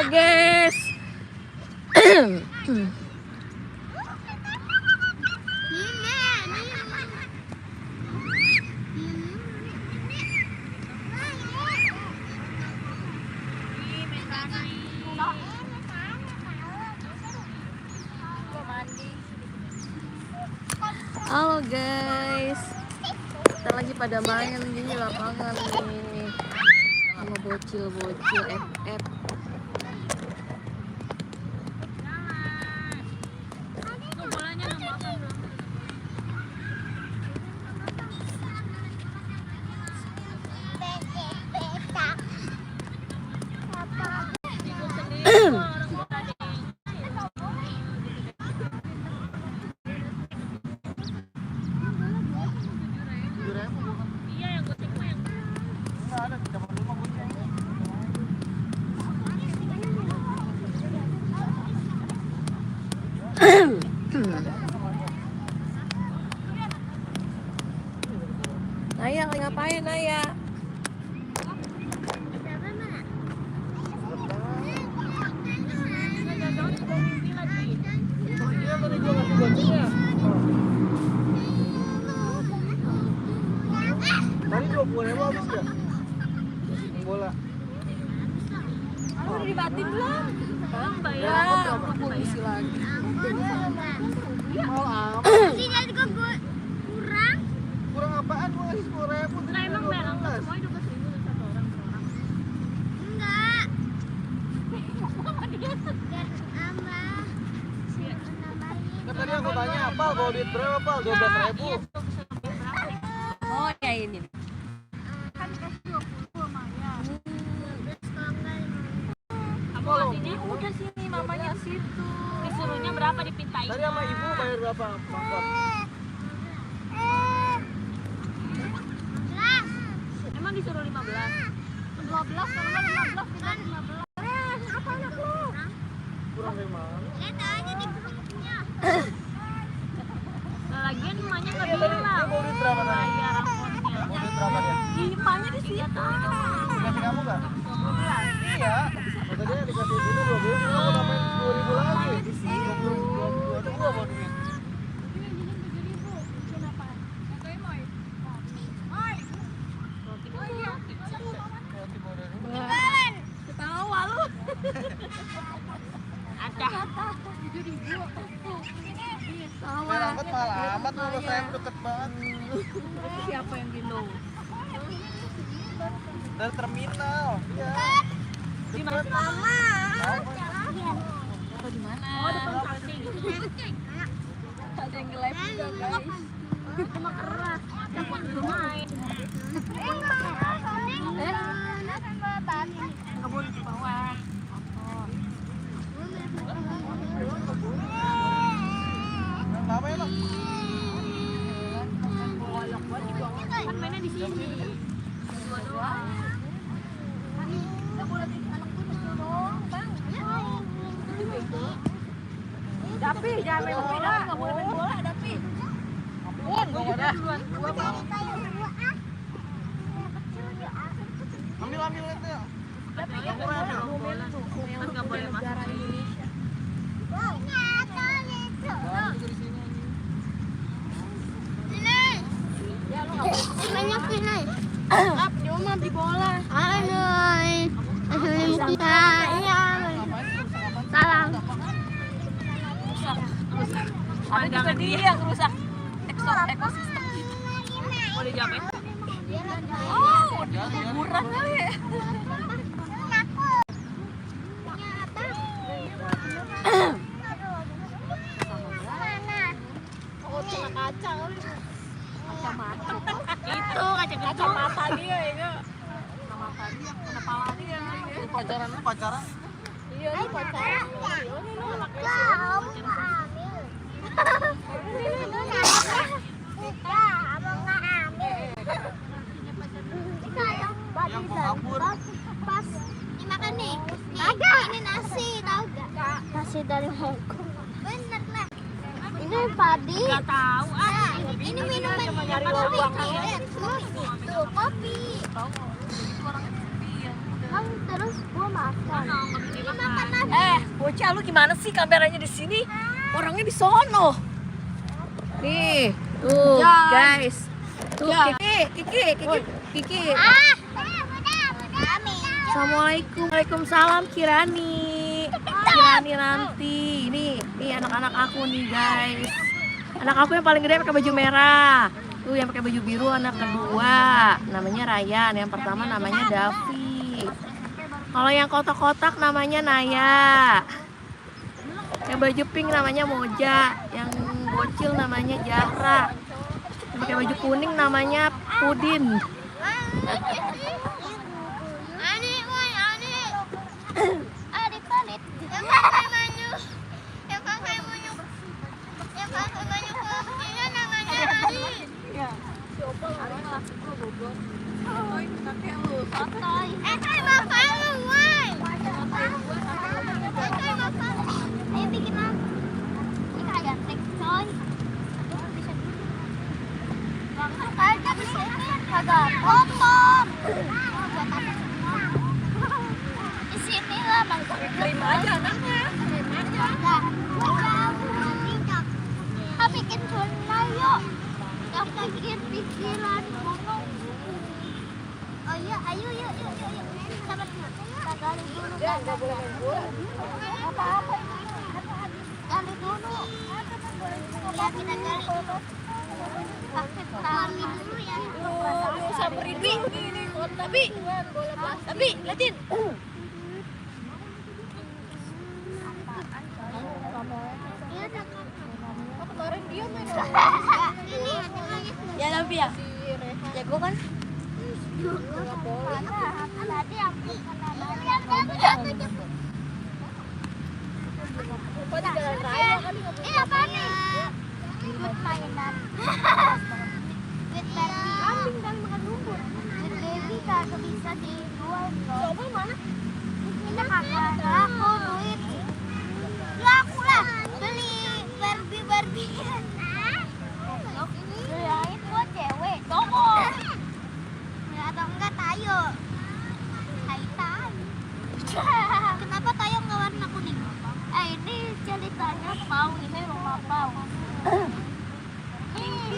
Halo guys. Halo guys, kita lagi pada main di lapangan nih sama bocil-bocil FF. Naya lagi ngapain Naya? Tadi 20.000 habis ya? Bola. Udah dibatin belum? Ya, aku polisi lagi. Mau apa? Sini juga kurang. Kurang apaan? Gua ngasih 10.000. Nah emang merang semua 12.000 satu orang per orang. Enggak. Biar nambah. Kan tadi aku tanya apa? Kalau duit berapa, Pak? 12.000. Oh ya ini. Kan kasih 20 sama ya. Kamu ngasihnya udah sini mamanya situ. Disuruhnya berapa dipintain? Tadi sama ibu bayar berapa? Mangkot. Emang disuruh 15? 12 kalau 15 kita 15. Apa anak lu? Kurang dari mana? Lihat aja di grupnya. Nah, lagian emaknya nggak Dia tadi bilang. dia mau duit berapa tadi? Bayar angkotnya. Mau duit berapa dia? Emaknya di situ. Dikasih kamu nggak? Iya. Oh, tadi dikasih dulu 12. Kamu tambahin 10.000 lagi. 20 itu gua mau duit. Ketawa lu. Ada. Biar angkot mahal amat lu, saya deket banget. Siapa yang gendong? Dari terminal. Iya. Di mana? Mama. Di mana? Oh, depan samping. Ada yang nge-live juga, guys. Cuma keras. Dapat bermain. Nggak boleh di bawah. Apa ya, Bang? Kan mainnya di sini. Dua doang. Dapi, jangan main bola. Nggak boleh main bola, Dapi. Ampun, gua ada. Dua bang. Ambil itu ya. Dapi kan nggak boleh bola. Kan nggak boleh masuk Indonesia. Ya lu nggak boleh. Banyak ini. Up, dia mau beli bola. Hai. Salam. Ada juga dia yang rusak ekosistem. Mau dijamin? Oh, liburan kali ya. Kaca kali. Kacamata. Itu kacamata dia ya. Kacamata dia, kepala dia. Pacaran lu pacaran? Iya, lu pacaran. Yang mau kabur. Pas dimakan nih. Kagak. Ini nasi, tahu gak? Nasi dari Hongkong. Bener lah. Ini padi. Gak tahu. Ini minuman cuma nyari kopi. lubang. Tuh, kopi. Tahu itu orangnya sepi ya. Udah Kan terus gua makan. Ini makan lagi. Bocah lu gimana sih kameranya di sini? Orangnya di sono. Nih, tuh guys. Tuh Kiki. Assalamualaikum. Waalaikumsalam Kirani. Kirani nanti. Ini anak-anak aku nih guys. Anak aku yang paling gede pakai baju merah. Tuh yang pakai baju biru anak kedua. Namanya Ryan. Yang pertama namanya Davi. Kalau yang kotak-kotak namanya Naya. Yang baju pink namanya Moja. Yang bocil namanya Jahra. Yang pakai baju kuning namanya Pudin. Kotor. Di sini lah bang. Terima aja anaknya. Bikin sunai yuk. Yang bikin pikiran ngomong. Oh iya, ayo yuk. Sabar dulu. Kita gali dulu. Enggak boleh main bola. Apa-apa ini? Gali dulu. Ya kita gali dulu. Pakai tali dulu ya. Samperin dulu nih. Tapi liatin. Kemarin dia main ya tapi ya jago kan tadi aku lupa di jalan raya kan ini apa nih? Good mainan. Good baby. Kambing dan makan rumput. Good baby kagak bisa dijual. coba mana Ini kakak aku duit. Ya aku lah beli Barbie. Beliin buat cewek. tolong Ya atau enggak tayo. Hai tay. Kenapa tayo nggak warna kuning? Ini ceritanya Pau, ini rumah Pau.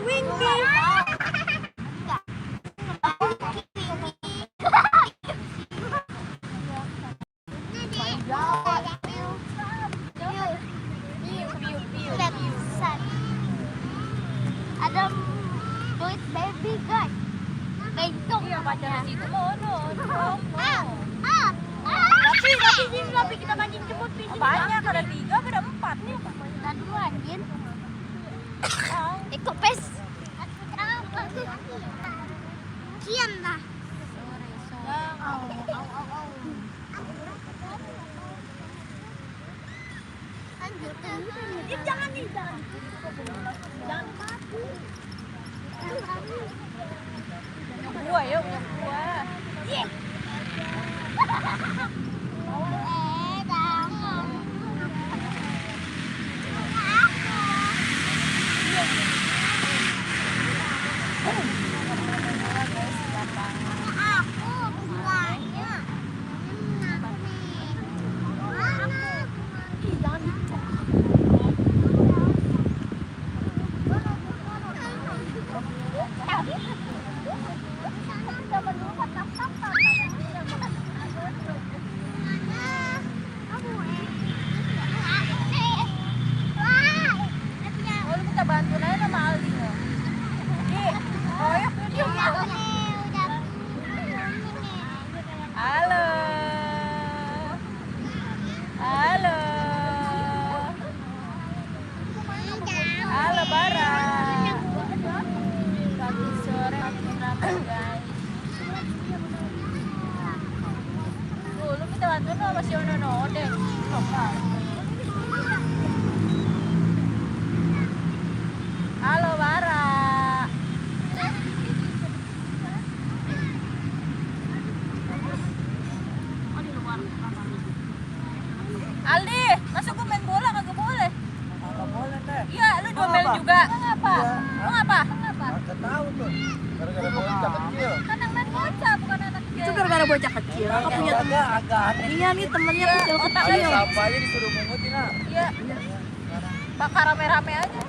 Wing Enggak. Ada duit baby guys. Bentong pacaran situ tapi kita mancing jemput di sini. banyak ada 3 ada 4 nih Kita dulu anjir. Ikut pes. Kian lah. Jangan nih, jangan. Jangan mati. gua ya punya gua bantuin aja sama Aldi ya. Royok dia. Halo. Halo. Halo Bara. Pagi sore makin ramai guys. Tuh, lu minta bantuin sama si Ono deh. Halo Bara. Aldi, masa gue main bola kagak boleh? Nggak boleh teh. Iya, lu domel juga. Ngapa? Lu ngapa? Nggak tahu tuh. Gara-gara bocah kecil. Kan yang main bocah bukan anak kecil. Itu gara-gara bocah kecil. Aku punya teman. Iya nih temennya kecil-kecil. Siapa aja disuruh mungutin ah. Iya. Bakar rame-rame aja.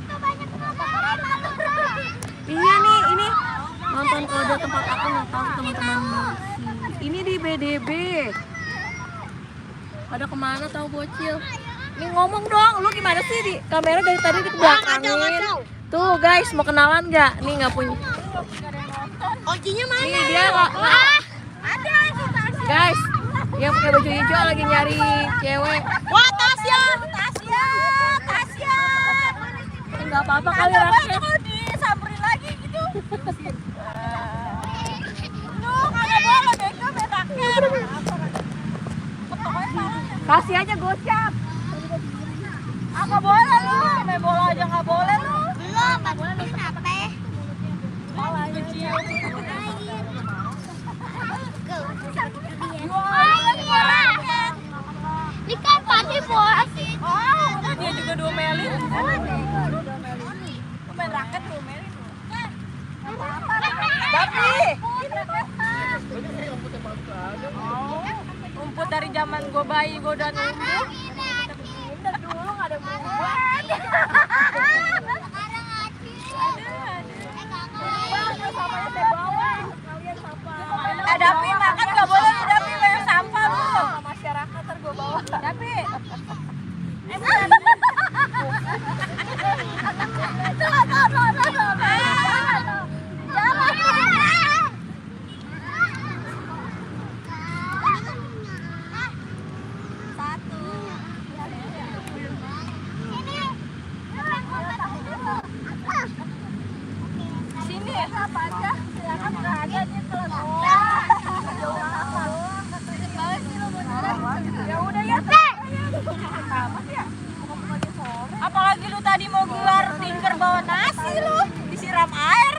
Tuh banyak bakar malu. Iya nih, ini nonton kode tempat aku nggak tahu teman-teman. Ini di BDB. Pada kemana tahu bocil? Nih ngomong dong, lu gimana sih di kamera dari tadi di belakangin? Tuh guys, mau kenalan nggak? Nih nggak punya. Kuncinya mana? Nih dia nggak. Ada sih. Guys, yang pakai baju hijau lagi nyari cewek. Wah, Tasya. Tasya. Nggak apa-apa kali rakyat. Kalau disamperin lagi gitu. Lu kagak boleh bego berakhir. Kasih aja gocap. Nggak boleh lu, main bola aja nggak boleh lu. Belum, bagus kenapa? Ini kan pasti bola sih. Oh, udah dia juga diomelin. Lu main raket lu, omelin lu. Tapi rumput dari zaman gue bayi gue udah numbuh. Dulu nggak ada buah. Dapi makan nggak boleh nih Dapi, banyak sampah lu. Masyarakat ntar gue bawa. Dapi. Sini apa aja, silakan nggak ada nih ya udah ya. Apalagi lu tadi mau gelar tinker bawa nasi lu disiram air.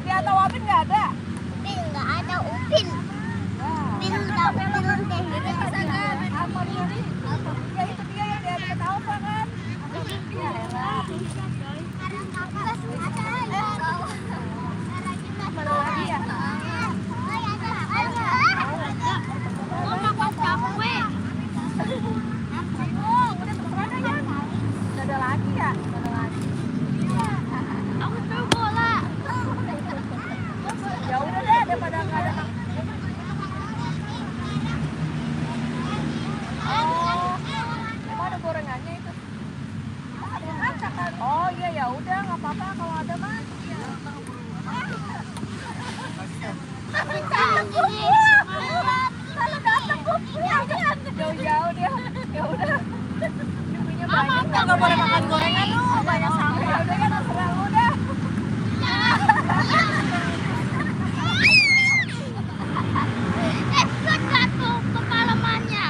Di atau Wapin nggak ada. Nggak ada upin. Upin udah upin deh. Ya itu dia yang dia ketawa kan. Mana lagi ya? Nggak ada lagi ya? Ya udah deh, daripada nggak ada. Oh, emang ada gorengannya itu? Oh iya ya udah nggak apa-apa kalau ada mah. Kalau datang jauh-jauh dia, ya udah. Punya banyak. Nggak boleh makan gorengan lu, banyak sampah. Ya udah kan terserah lu dah. Jatuh kepalamannya.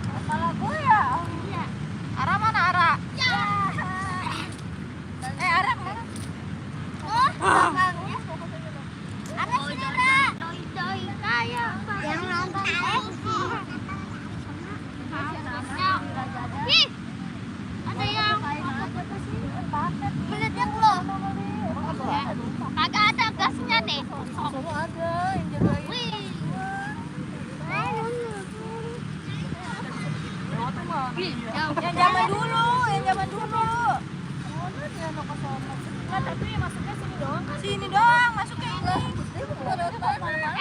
Kepala gue ya. Iya. Ara mana Ara? Ara mana? Belakangnya. Ada saudara. Doi kaya. Yang nonton Ih, ada yang meledak loh. Kagak ada gasnya deh. Semua ada yang jagain. Wih. Yang zaman dulu, yang zaman dulu. Nah, tapi masuknya sini doang. Sini doang, masuknya ini.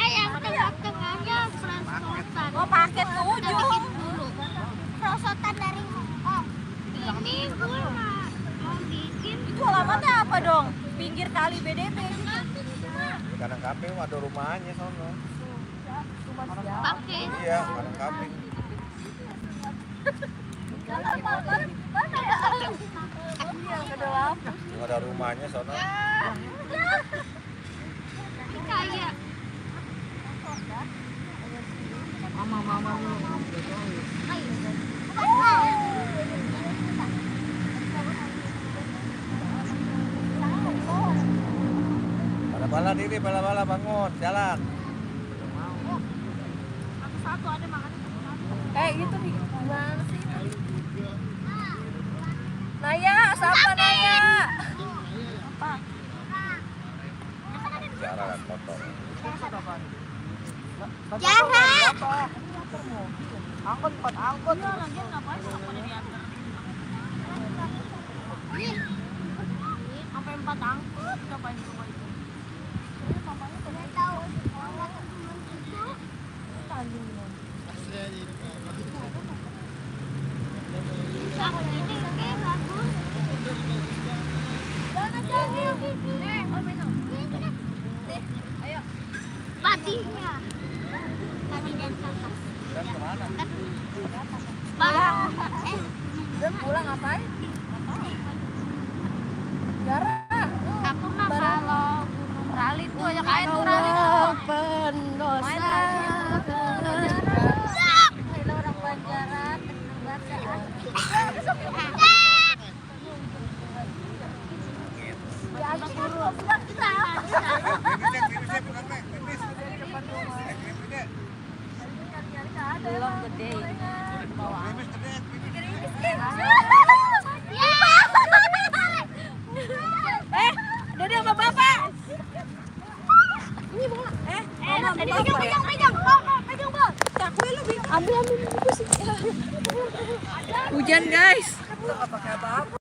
Yang tengah-tengahnya perosotan. Oh, paket ke ujung. Dulu. Perosotan dari Hongkong. Ini gue mau bikin. Itu alamatnya apa dong? Pinggir kali BDB. Kadang kaping ada rumahnya sono. Pakai. Iya, kadang kaping. Ada rumahnya sono. Kayak Mama lu. Bala diri, bala bangun, jalan. Satu ada makan. Kayak gitu nih. Gimana sih? Naya, siapa Naya? Apa? Jalan kotor. Jarak. Angkot, angkot. Iya, lagian ngapain sih pada diantar? Sampai 4 angkut ngapain coba itu? Papanya tidak tahu. Patinya. Tadi dan kakak. Dan kemana? Dan pulang ngapain? Jarak. Aku mah kalau gunung rali tuh banyak air tuh rali. pendosa. Kalau orang Banjaran, Belum gede. Dede sama bapak. Mama, pegang, Bang. Hujan guys. Nggak pakai apa-apa.